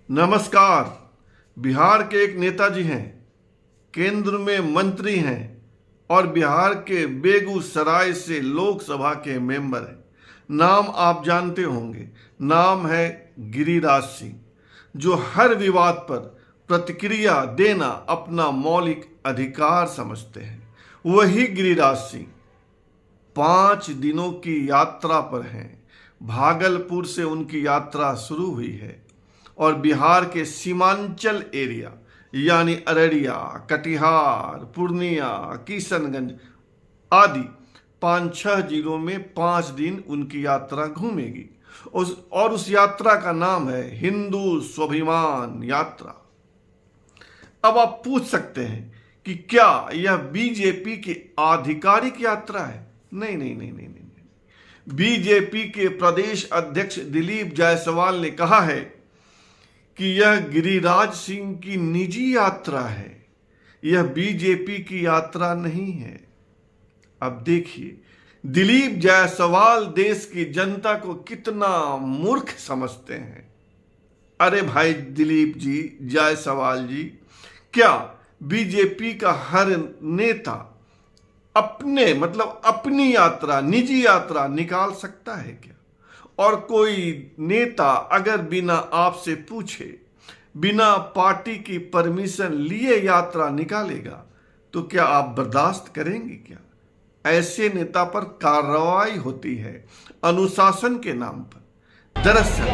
नमस्कार। बिहार के एक नेताजी हैं, केंद्र में मंत्री हैं और बिहार के बेगूसराय से लोकसभा के मेंबर हैं। नाम आप जानते होंगे, नाम है गिरिराज सिंह, जो हर विवाद पर प्रतिक्रिया देना अपना मौलिक अधिकार समझते हैं। वही गिरिराज सिंह 5 दिनों की यात्रा पर हैं। भागलपुर से उनकी यात्रा शुरू हुई है और बिहार के सीमांचल एरिया यानी अररिया, कटिहार, पूर्णिया, किशनगंज आदि 5-6 जिलों में 5 दिन उनकी यात्रा घूमेगी। उस यात्रा का नाम है हिंदू स्वाभिमान यात्रा। अब आप पूछ सकते हैं कि क्या यह बीजेपी की आधिकारिक यात्रा है? नहीं नहीं नहीं नहीं नहीं। बीजेपी के प्रदेश अध्यक्ष दिलीप जायसवाल ने कहा है कि यह गिरिराज सिंह की निजी यात्रा है, यह बीजेपी की यात्रा नहीं है। अब देखिए, दिलीप जायसवाल देश की जनता को कितना मूर्ख समझते हैं। अरे भाई दिलीप जी, जायसवाल जी, क्या बीजेपी का हर नेता अपनी यात्रा, निजी यात्रा निकाल सकता है क्या? और कोई नेता अगर बिना आपसे पूछे, बिना पार्टी की परमिशन लिए यात्रा निकालेगा तो क्या आप बर्दाश्त करेंगे क्या? ऐसे नेता पर कार्रवाई होती है अनुशासन के नाम पर। दरअसल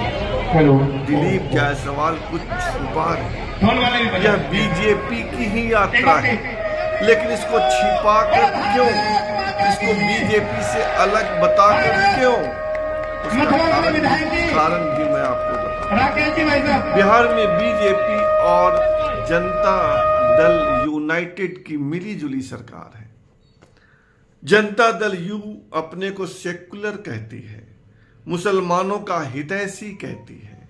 दिलीप जायसवाल कुछ छुपा रहे। यह बीजेपी की ही यात्रा है, लेकिन इसको छिपा कर क्यों? इसको बीजेपी से अलग बताकर क्यों? कारण भी मैं आपको बताऊं। बिहार में बीजेपी और जनता दल यूनाइटेड की मिलीजुली सरकार है। जनता दल यू अपने को सेक्युलर कहती है, मुसलमानों का हितैषी कहती है।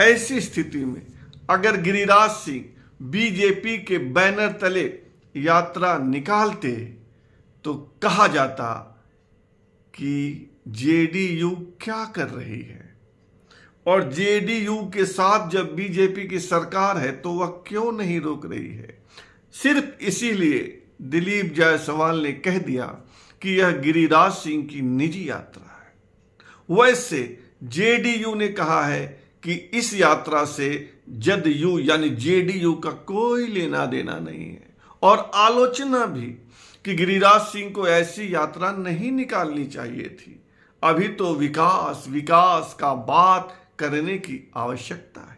ऐसी स्थिति में अगर गिरिराज सिंह बीजेपी के बैनर तले यात्रा निकालते तो कहा जाता कि जेडीयू क्या कर रही है, और जेडीयू के साथ जब बीजेपी की सरकार है तो वह क्यों नहीं रोक रही है। सिर्फ इसीलिए दिलीप जायसवाल ने कह दिया कि यह गिरिराज सिंह की निजी यात्रा है। वैसे जेडीयू ने कहा है कि इस यात्रा से जदयू यानी जेडीयू का कोई लेना देना नहीं है, और आलोचना भी कि गिरिराज सिंह को ऐसी यात्रा नहीं निकालनी चाहिए थी। अभी तो विकास विकास का बात करने की आवश्यकता है।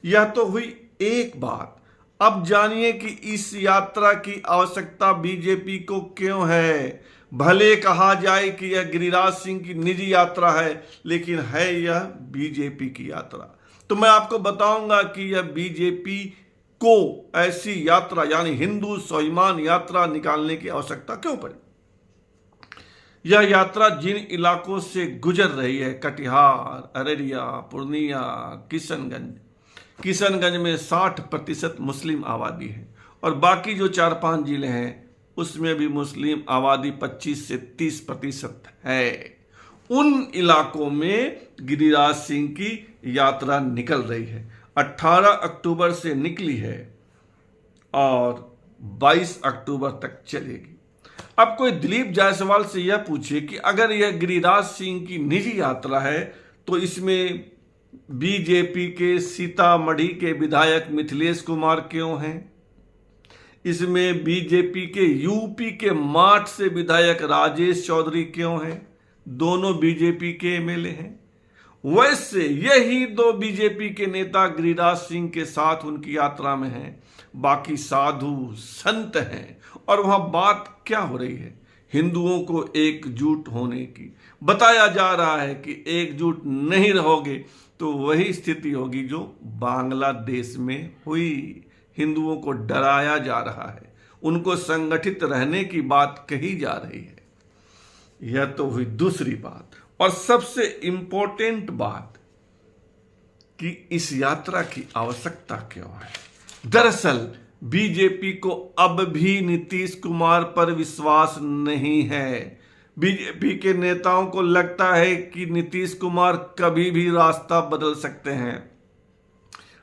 यह तो हुई एक बात। अब जानिए कि इस यात्रा की आवश्यकता बीजेपी को क्यों है। भले कहा जाए कि यह गिरिराज सिंह की निजी यात्रा है, लेकिन है यह बीजेपी की यात्रा। तो मैं आपको बताऊंगा कि यह बीजेपी को ऐसी यात्रा यानी हिंदू स्वाभिमान यात्रा निकालने की आवश्यकता क्यों पड़ी। यह यात्रा जिन इलाकों से गुजर रही है, कटिहार, अररिया, पूर्णिया, किशनगंज में 60% मुस्लिम आबादी है, और बाकी जो 4-5 जिले हैं उसमें भी मुस्लिम आबादी 25 से 30% है। उन इलाकों में गिरिराज सिंह की यात्रा निकल रही है। 18 अक्टूबर से निकली है और 22 अक्टूबर तक चलेगी। अब कोई दिलीप जायसवाल से यह पूछे कि अगर यह गिरिराज सिंह की निजी यात्रा है तो इसमें बीजेपी के सीतामढ़ी के विधायक मिथिलेश कुमार क्यों हैं? इसमें बीजेपी के यूपी के माठ से विधायक राजेश चौधरी क्यों हैं? दोनों बीजेपी के एमएलए हैं। वैसे यही 2 बीजेपी के नेता गिरिराज सिंह के साथ उनकी यात्रा में हैं। बाकी साधु संत हैं, और वहां बात क्या हो रही है? हिंदुओं को एकजुट होने की। बताया जा रहा है कि एकजुट नहीं रहोगे तो वही स्थिति होगी जो बांग्लादेश में हुई। हिंदुओं को डराया जा रहा है, उनको संगठित रहने की बात कही जा रही है। यह तो हुई दूसरी बात, और सबसे इंपॉर्टेंट बात कि इस यात्रा की आवश्यकता क्यों है। दरअसल बीजेपी को अब भी नीतीश कुमार पर विश्वास नहीं है। बीजेपी के नेताओं को लगता है कि नीतीश कुमार कभी भी रास्ता बदल सकते हैं।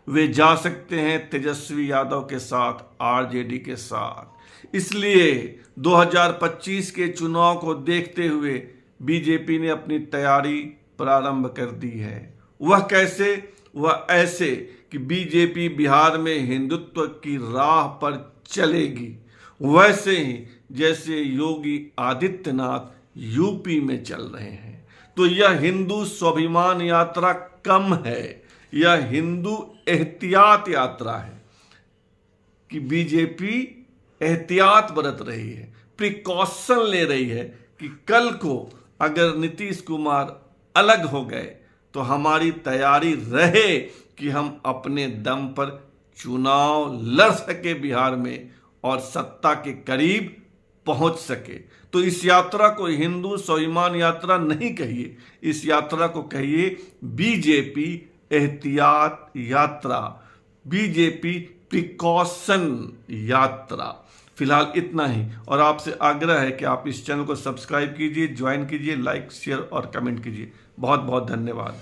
वे जा सकते हैं तेजस्वी यादव के साथ, आरजेडी के साथ। इसलिए 2025 के चुनाव को देखते हुए बीजेपी ने अपनी तैयारी प्रारंभ कर दी है। वह कैसे? वह ऐसे कि बीजेपी बिहार में हिंदुत्व की राह पर चलेगी, वैसे ही जैसे योगी आदित्यनाथ यूपी में चल रहे हैं। तो यह हिंदू स्वाभिमान यात्रा कम है, यह हिंदू एहतियात यात्रा है कि बीजेपी एहतियात बरत रही है, प्रिकॉशन ले रही है कि कल को अगर नीतीश कुमार अलग हो गए तो हमारी तैयारी रहे कि हम अपने दम पर चुनाव लड़ सके बिहार में और सत्ता के करीब पहुंच सके। तो इस यात्रा को हिंदू स्वाभिमान यात्रा नहीं कहिए, इस यात्रा को कहिए बीजेपी एहतियात यात्रा, बीजेपी प्रिकॉशन यात्रा। फिलहाल इतना ही, और आपसे आग्रह है कि आप इस चैनल को सब्सक्राइब कीजिए, ज्वाइन कीजिए, लाइक, शेयर और कमेंट कीजिए। बहुत बहुत धन्यवाद।